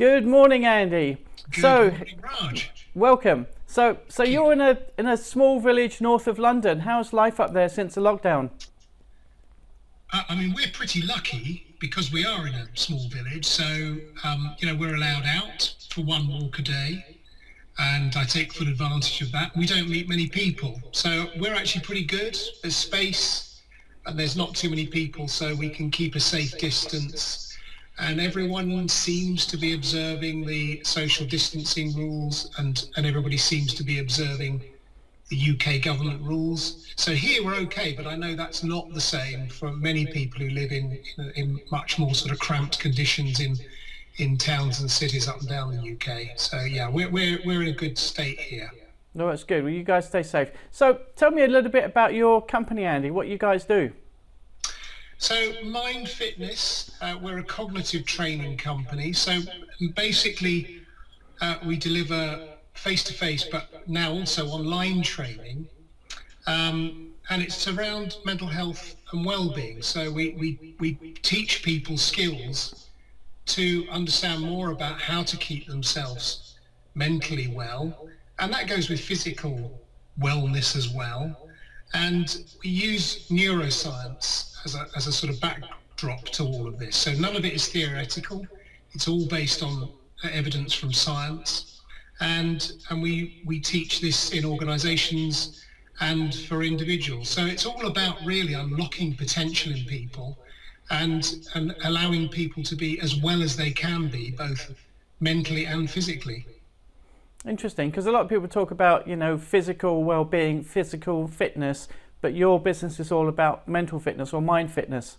Good morning, Andy. Good So, morning, Raj. welcome. So you're in a small village north of London. How's life up there since the lockdown? We're pretty lucky because we are in a small village. So, we're allowed out for one walk a day, and I take full advantage of that. We don't meet many people, so we're actually pretty good. There's space, and there's not too many people, so we can keep a safe distance. And everyone seems to be observing the social distancing rules, and everybody seems to be observing the UK government rules. So here we're okay, but I know that's not the same for many people who live in much more sort of cramped conditions in towns and cities up and down the UK. So yeah, we're in a good state here. No, that's good. Well, you guys stay safe. So tell me a little bit about your company, Andy. What you guys do? So Mind Fitness, we're a cognitive training company. So basically, we deliver face-to-face, but now also online training, and it's around mental health and well-being. So we teach people skills to understand more about how to keep themselves mentally well, and that goes with physical wellness as well. And we use neuroscience as a sort of backdrop to all of this. So none of it is theoretical. It's all based on evidence from science. And we teach this in organizations and for individuals. So it's all about really unlocking potential in people and allowing people to be as well as they can be, both mentally and physically. Interesting, because a lot of people talk about, physical well-being, physical fitness, but your business is all about mental fitness or mind fitness.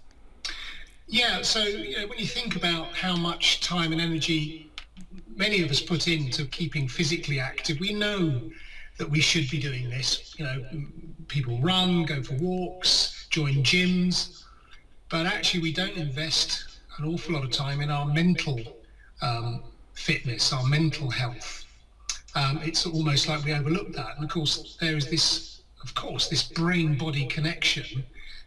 Yeah, so when you think about how much time and energy many of us put into keeping physically active, we know that we should be doing this. People run, go for walks, join gyms, but actually we don't invest an awful lot of time in our mental fitness, our mental health. It's almost like we overlook that. And of course, there is this brain-body connection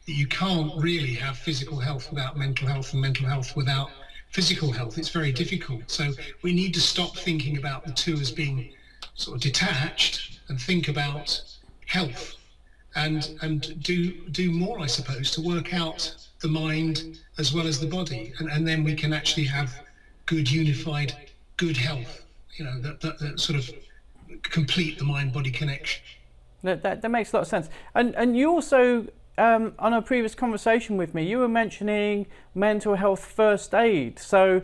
that you can't really have physical health without mental health and mental health without physical health. It's very difficult. So we need to stop thinking about the two as being sort of detached and think about health and do more, I suppose, to work out the mind as well as the body. And then we can actually have good, unified, good health, that sort of complete the mind-body connection. That makes a lot of sense. And you also, on a previous conversation with me, you were mentioning mental health first aid. So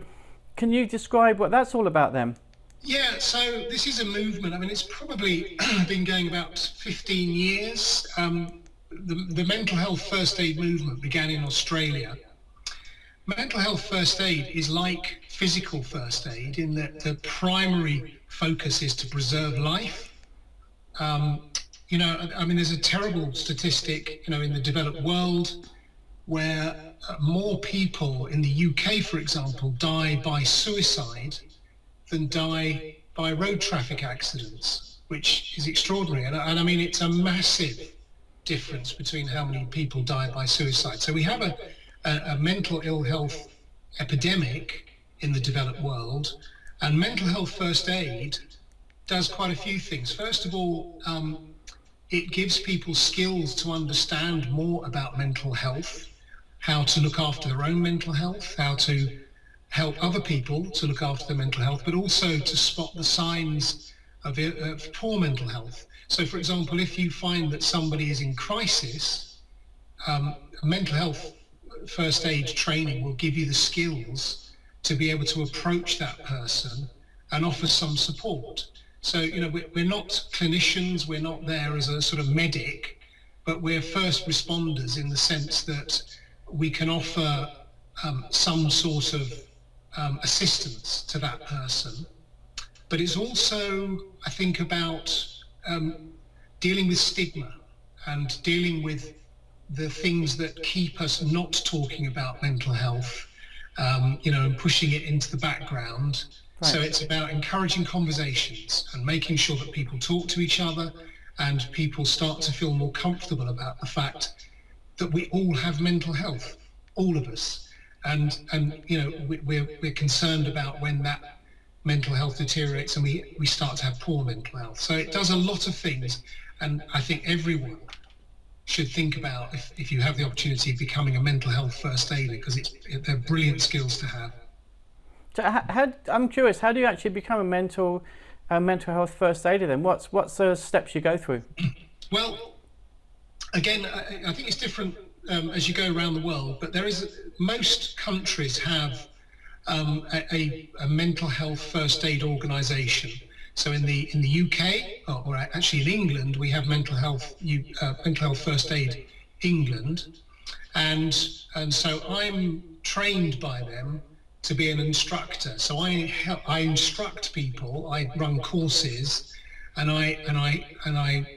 can you describe what that's all about then? Yeah, so this is a movement. It's probably been going about 15 years. The mental health first aid movement began in Australia. Mental health first aid is like physical first aid in that the primary focus is to preserve life. There's a terrible statistic, in the developed world where more people in the UK, for example, die by suicide than die by road traffic accidents, which is extraordinary. And it's a massive difference between how many people die by suicide. So we have a mental ill health epidemic in the developed world, and mental health first aid does quite a few things. First of all, it gives people skills to understand more about mental health, how to look after their own mental health, how to help other people to look after their mental health, but also to spot the signs of poor mental health. So, for example, if you find that somebody is in crisis, mental health first aid training will give you the skills to be able to approach that person and offer some support. So, we're not clinicians, we're not there as a sort of medic, but we're first responders in the sense that we can offer some sort of assistance to that person. But it's also, I think, about dealing with stigma and dealing with the things that keep us not talking about mental health, and pushing it into the background. Right. So it's about encouraging conversations and making sure that people talk to each other and people start to feel more comfortable about the fact that we all have mental health, all of us. And we're concerned about when that mental health deteriorates and we start to have poor mental health. So it does a lot of things, and I think everyone should think about, if you have the opportunity, becoming a mental health first aider, because they're brilliant skills to have. So I'm curious, how do you actually become a mental health first aider then? What's the steps you go through? Well, again, I think it's different as you go around the world, but most countries have a mental health first aid organisation. So in the UK, or actually in England, we have mental health first aid England, and so I'm trained by them to be an instructor. So I instruct people, I run courses, and I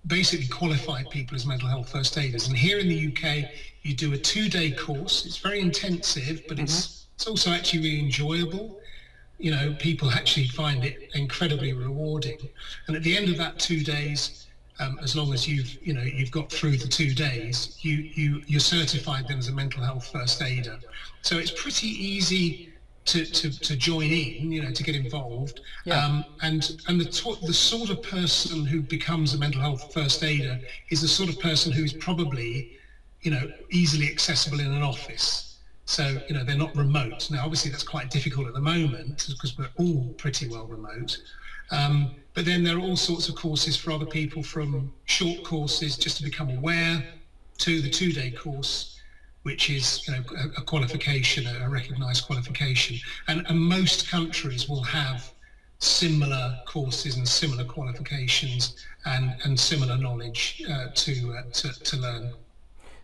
basically qualify people as mental health first aiders. And here in the UK, you do a 2-day course. It's very intensive, but it's also actually really enjoyable. You know, people actually find it incredibly rewarding. And at the end of that 2 days, as long as you've got through the 2 days, you're certified then as a mental health first aider. So it's pretty easy to join in, to get involved. Yeah. And the sort of person who becomes a mental health first aider is the sort of person who is probably, easily accessible in an office. So, they're not remote. Now, obviously, that's quite difficult at the moment because we're all pretty well remote. But then there are all sorts of courses for other people, from short courses just to become aware to the 2-day course, which is a qualification, a recognised qualification. And most countries will have similar courses and similar qualifications and similar knowledge to learn.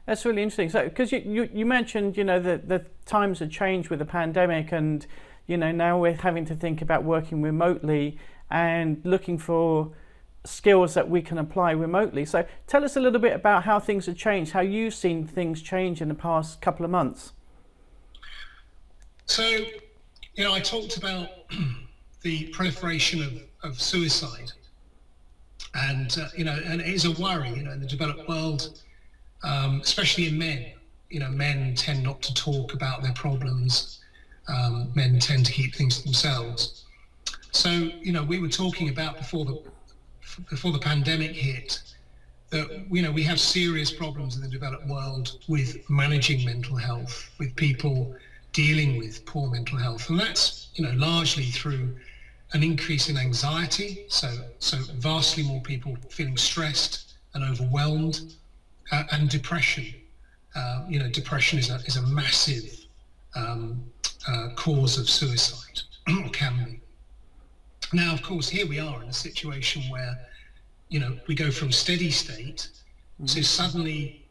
That's really interesting. So, because you mentioned, the times have changed with the pandemic, and now we're having to think about working remotely and looking for skills that we can apply remotely. So, tell us a little bit about how things have changed, how you've seen things change in the past couple of months. So, I talked about the proliferation of suicide, and and it is a worry, in the developed world. Especially in men, men tend not to talk about their problems. Men tend to keep things to themselves. So, we were talking about before the pandemic hit that, we have serious problems in the developed world with managing mental health, with people dealing with poor mental health. And that's, largely through an increase in anxiety. So vastly more people feeling stressed and overwhelmed. And depression. Depression is a massive cause of suicide, or can be. Now, of course, here we are in a situation where, we go from steady state to suddenly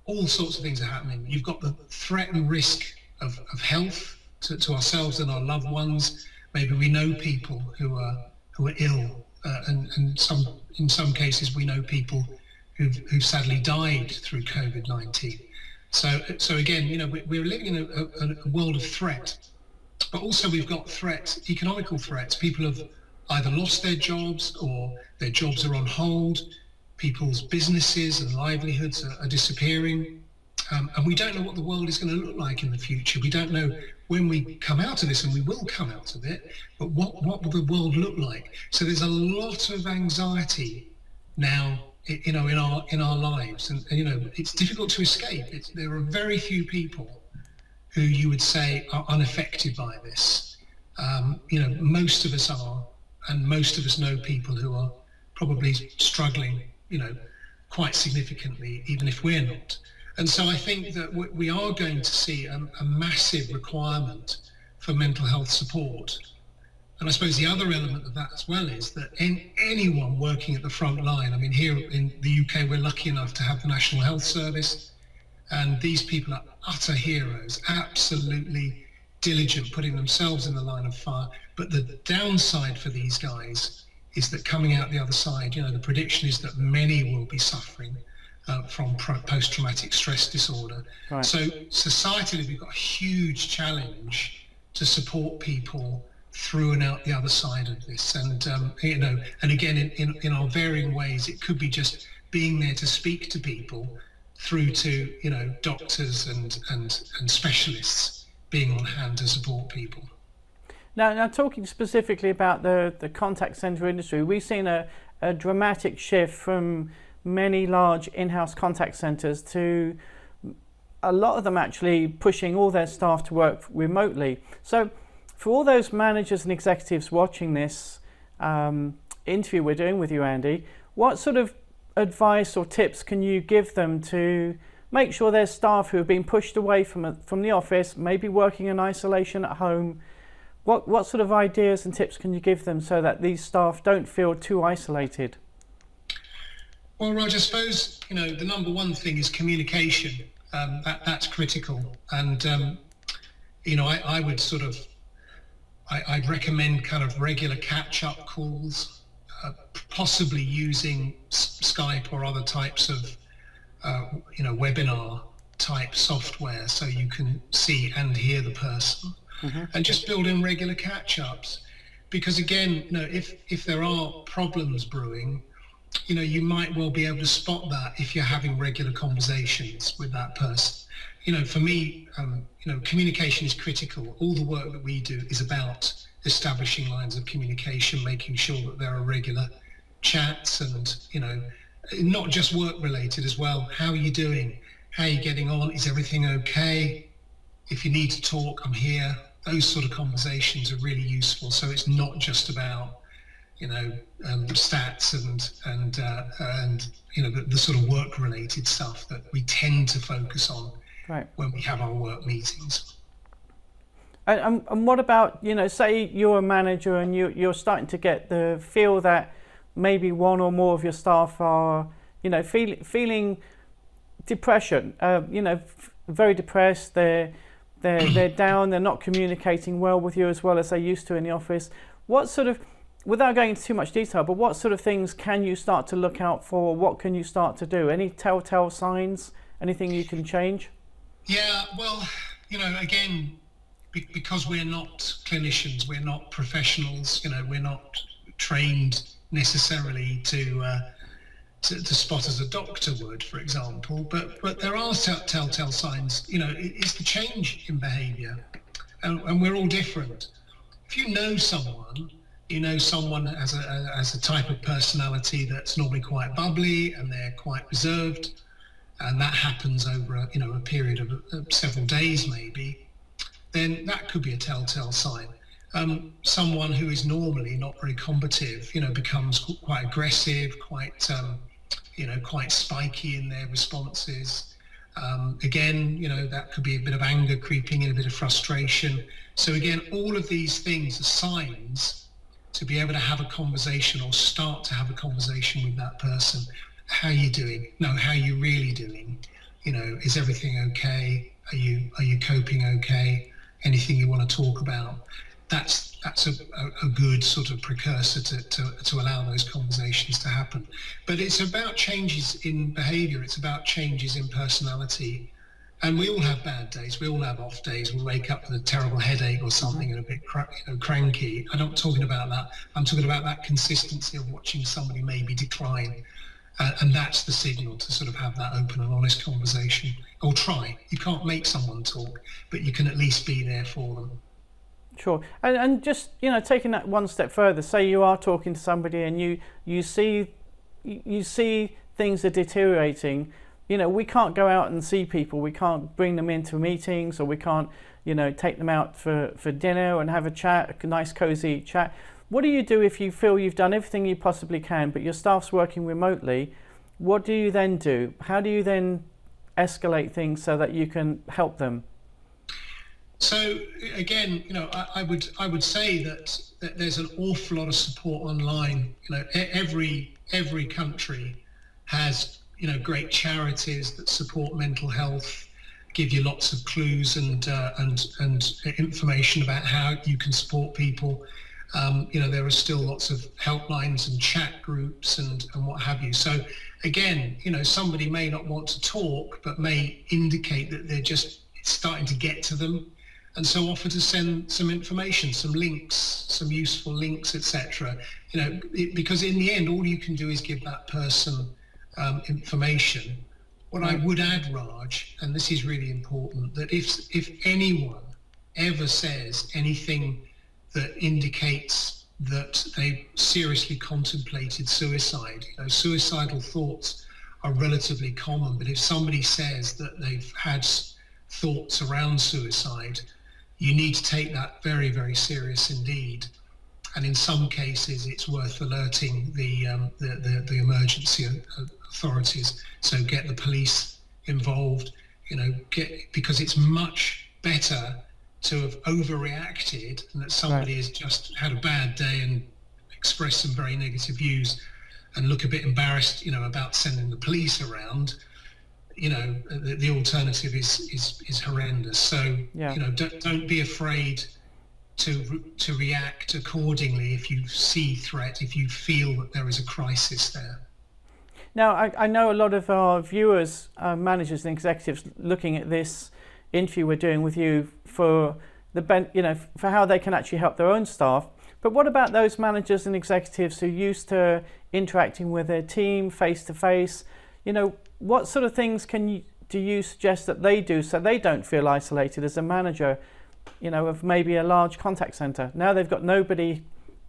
all sorts of things are happening. You've got the threat and risk of health to ourselves and our loved ones. Maybe we know people who are ill, and in some cases we know people who've sadly died through COVID-19. So again, we're living in a world of threat, but also we've got threats, economical threats. People have either lost their jobs or their jobs are on hold. People's businesses and livelihoods are disappearing. And we don't know what the world is going to look like in the future. We don't know when we come out of this, and we will come out of it, but what will the world look like? So there's a lot of anxiety now in our lives, and it's difficult to escape. There are very few people who you would say are unaffected by this. Most of us are, and most of us know people who are probably struggling, quite significantly, even if we're not. And so I think that we are going to see a massive requirement for mental health support. And I suppose the other element of that as well is that anyone working at the front line, here in the UK, we're lucky enough to have the National Health Service, and these people are utter heroes, absolutely diligent, putting themselves in the line of fire. But the downside for these guys is that coming out the other side, the prediction is that many will be suffering from post-traumatic stress disorder. Right. So societally, we've got a huge challenge to support people through and out the other side of this, and and again, in our varying ways, it could be just being there to speak to people, through to doctors and specialists being on hand to support people. Now talking specifically about the contact center industry, we've seen a dramatic shift from many large in-house contact centers to a lot of them actually pushing all their staff to work remotely. So for all those managers and executives watching this interview we're doing with you, Andy, what sort of advice or tips can you give them to make sure their staff who have been pushed away from the office, maybe working in isolation at home, what sort of ideas and tips can you give them so that these staff don't feel too isolated? Well, Roger, I suppose, the number one thing is communication. That's critical. And, I would I'd recommend kind of regular catch-up calls, possibly using Skype or other types of, webinar type software so you can see and hear the person. Mm-hmm. And just build in regular catch-ups. Because again, if there are problems brewing, you might well be able to spot that if you're having regular conversations with that person. For me, communication is critical. All the work that we do is about establishing lines of communication, making sure that there are regular chats and, not just work related as well. How are you doing? How are you getting on? Is everything okay? If you need to talk, I'm here. Those sort of conversations are really useful. So it's not just about stats and the sort of work-related stuff that we tend to focus on when we have our work meetings. And what about, say you're a manager and you're starting to get the feel that maybe one or more of your staff are, feeling depression, very depressed, they're down, they're not communicating well with you as well as they used to in the office. What sort of, without going into too much detail, but what sort of things can you start to look out for? What can you start to do? Any telltale signs? Anything you can change? Yeah, well, again, because we're not clinicians, we're not professionals, we're not trained necessarily to spot as a doctor would, for example, but there are telltale signs. It's the change in behaviour, and we're all different. If you know someone as a type of personality that's normally quite bubbly and they're quite reserved, and that happens over a period of several days maybe, then that could be a telltale sign. Someone who is normally not very combative, becomes quite aggressive, quite spiky in their responses. Again, that could be a bit of anger creeping in, a bit of frustration. So again, all of these things are signs to be able to have a conversation or start to have a conversation with that person. How are you doing? No, how are you really doing? Is everything okay? Are you coping okay? Anything you want to talk about? That's a good sort of precursor to allow those conversations to happen. But it's about changes in behaviour. It's about changes in personality. And we all have bad days. We all have off days. We wake up with a terrible headache or something and a bit cranky. I'm not talking about that. I'm talking about that consistency of watching somebody maybe decline. And that's the signal to sort of have that open and honest conversation. Or try. You can't make someone talk, but you can at least be there for them. Sure. And just, taking that one step further, say you are talking to somebody and you see things are deteriorating. We can't go out and see people. We can't bring them into meetings, or we can't, take them out for dinner and have a chat, a nice cozy chat. What do you do if you feel you've done everything you possibly can, but your staff's working remotely? What do you then do? How do you then escalate things so that you can help them? So again, I would say that there's an awful lot of support online. Every country has great charities that support mental health, give you lots of clues and information about how you can support people. There are still lots of helplines and chat groups and what have you. So again, somebody may not want to talk, but may indicate that it's starting to get to them. And so offer to send some information, some links, some useful links, etc. Because in the end, all you can do is give that person information. What I would add, Raj, and this is really important, that if anyone ever says anything that indicates that they seriously contemplated suicide. Suicidal thoughts are relatively common, but if somebody says that they've had thoughts around suicide, you need to take that very, very serious indeed. And in some cases, it's worth alerting the emergency authorities. So get the police involved. Because it's much better to have overreacted and that somebody has just had a bad day and expressed some very negative views and look a bit embarrassed, about sending the police around. The alternative is horrendous. So, don't be afraid to react accordingly if you see threat, if you feel that there is a crisis there. Now, I know a lot of our viewers, managers and executives looking at this interview we're doing with you for for how they can actually help their own staff. But what about those managers and executives who are used to interacting with their team face to face? What sort of things do you suggest that they do so they don't feel isolated as a manager, of maybe a large contact center? Now they've got nobody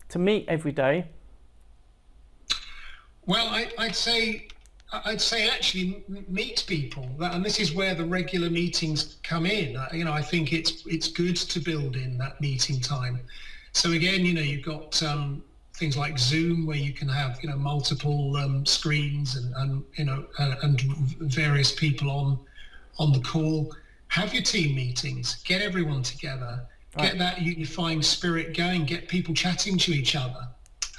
to meet every day. Well, I'd say actually meet people, and this is where the regular meetings come in. I think it's good to build in that meeting time. So again, you've got things like Zoom where you can have multiple screens and various people on the call. Have your team meetings, get everyone together, get that unifying spirit going, get people chatting to each other.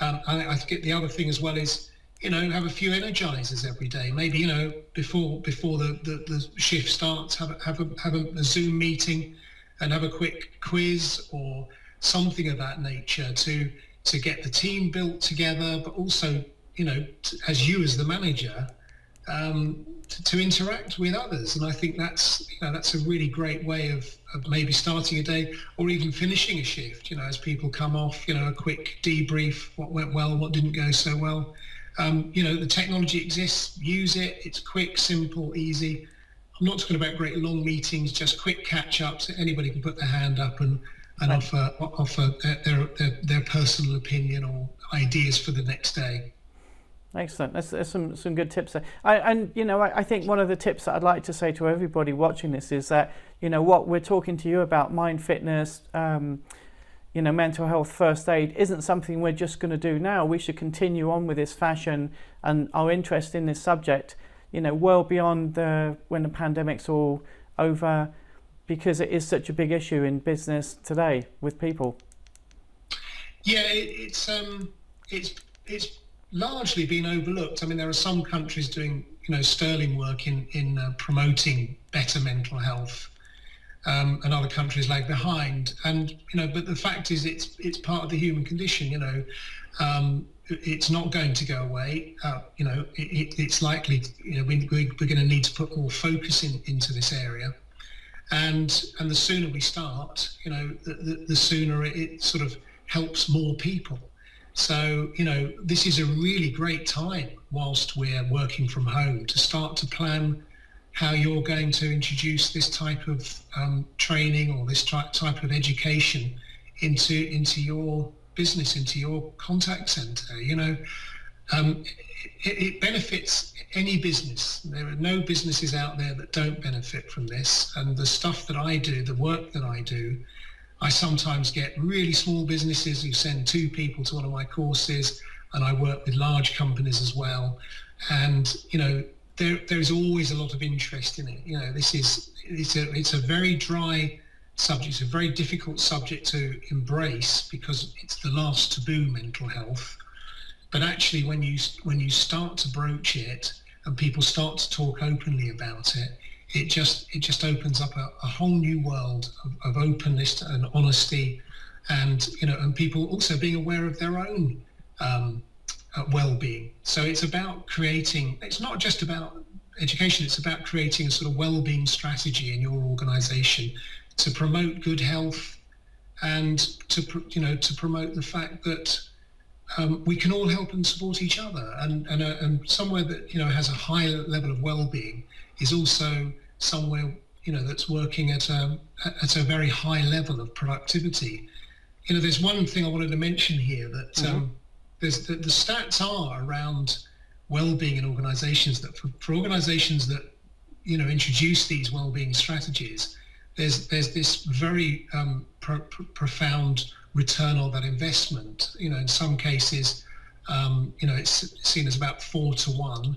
I think the other thing as well is have a few energizers every day. Maybe before the shift starts, have a Zoom meeting and have a quick quiz or something of that nature to get the team built together, but also as you as the manager to interact with others. And I think that's a really great way of maybe starting a day or even finishing a shift. As people come off, a quick debrief, what went well, what didn't go so well. The technology exists, use it. It's quick, simple, easy. I'm not talking about great long meetings, just quick catch-ups. Anybody can put their hand up and offer their personal opinion or ideas for the next day. Excellent. There's some good tips there. I think one of the tips that I'd like to say to everybody watching this is that what we're talking to you about, mind fitness, mental health first aid, isn't something we're just going to do now. We should continue on with this fashion and our interest in this subject, well beyond when the pandemic's all over, because it is such a big issue in business today with people. Yeah, it's largely been overlooked. I mean, there are some countries doing sterling work in promoting better mental health. And other countries lag behind, but the fact is it's part of the human condition. It's not going to go away. It's likely we're going to need to put more focus into this area, and the sooner we start, the sooner it sort of helps more people. So this is a really great time whilst we're working from home to start to plan how you're going to introduce this type of training or this type of education into your business, into your contact center. It benefits any business. There are no businesses out there that don't benefit from this. And the stuff that I do, the work that I do, I sometimes get really small businesses who send 2 people to one of my courses, and I work with large companies as well. And there's always a lot of interest in it. It's a very dry subject. It's a very difficult subject to embrace because it's the last taboo, mental health. But actually, when you start to broach it and people start to talk openly about it, it just opens up a whole new world of openness and honesty, and people also being aware of their own well-being. So it's about creating, it's not just about education, it's about creating a sort of well-being strategy in your organization to promote good health and to promote the fact that we can all help and support each other, and somewhere that has a high level of well-being is also somewhere that's working at a very high level of productivity. there's one thing I wanted to mention here that there's the stats are around well-being in organizations, that for organizations that introduce these well-being strategies, there's this very profound return on that investment. In some cases, it's seen as about 4 to 1.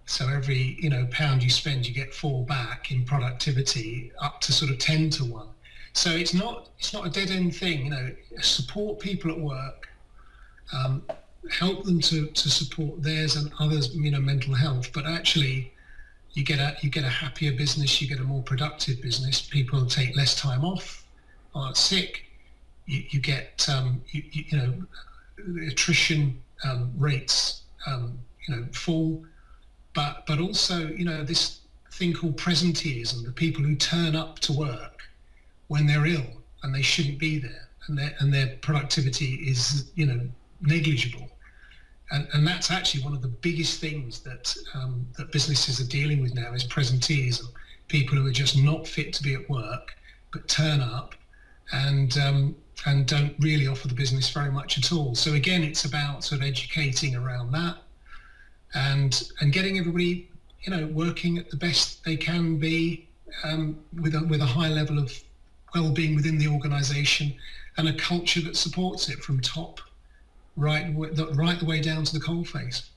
So every pound you spend, you get 4 back in productivity, up to sort of 10 to 1. So it's not a dead end thing. Support people at work, help them to support theirs and others, mental health. But actually, you get a happier business, you get a more productive business. People take less time off, aren't sick. You get attrition rates fall, but also this thing called presenteeism, the people who turn up to work when they're ill and they shouldn't be there, and their productivity is negligible. And that's actually one of the biggest things that businesses are dealing with now, is presenteeism. People who are just not fit to be at work, but turn up and don't really offer the business very much at all. So again, it's about sort of educating around that and getting everybody working at the best they can be, with a high level of well-being within the organisation, and a culture that supports it from top right the way down to the coalface.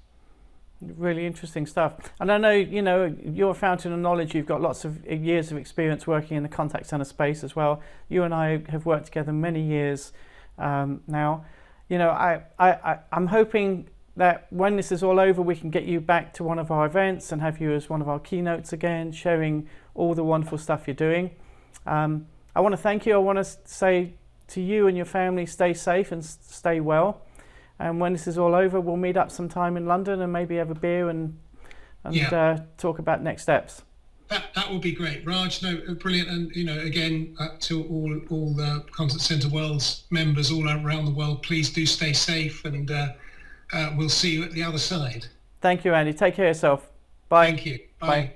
Really interesting stuff. And I know, you're a fountain of knowledge. You've got lots of years of experience working in the contact center space as well. You and I have worked together many years now. I'm hoping that when this is all over, we can get you back to one of our events and have you as one of our keynotes again, sharing all the wonderful stuff you're doing. I want to thank you. I want to say to you and your family, stay safe and stay well. And when this is all over, we'll meet up sometime in London and maybe have a beer and talk about next steps. That would be great, Raj. No, brilliant. And again, to all the Contact Centre World's members all around the world, please do stay safe, and we'll see you at the other side. Thank you, Andy. Take care of yourself. Bye. Thank you. Bye.